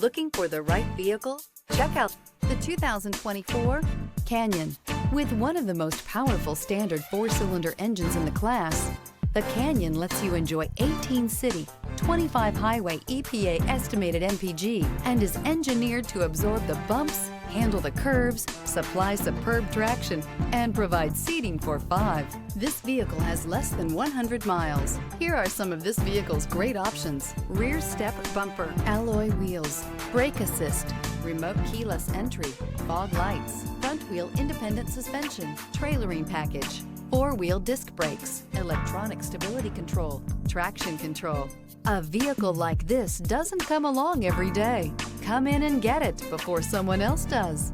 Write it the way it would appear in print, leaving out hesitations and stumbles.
Looking for the right vehicle? Check out the 2024 Canyon. With one of the most powerful standard 4-cylinder engines in the class, the Canyon lets you enjoy 18 city, 25 highway EPA estimated MPG, and is engineered to absorb the bumps, handle the curves, supply superb traction, and provide seating for 5. This vehicle has less than 100 miles. Here are some of this vehicle's great options: rear step bumper, alloy wheels, brake assist, remote keyless entry, fog lights, front wheel independent suspension, trailering package, 4-wheel disc brakes, electronic stability control, traction control. A vehicle like this doesn't come along every day. Come in and get it before someone else does.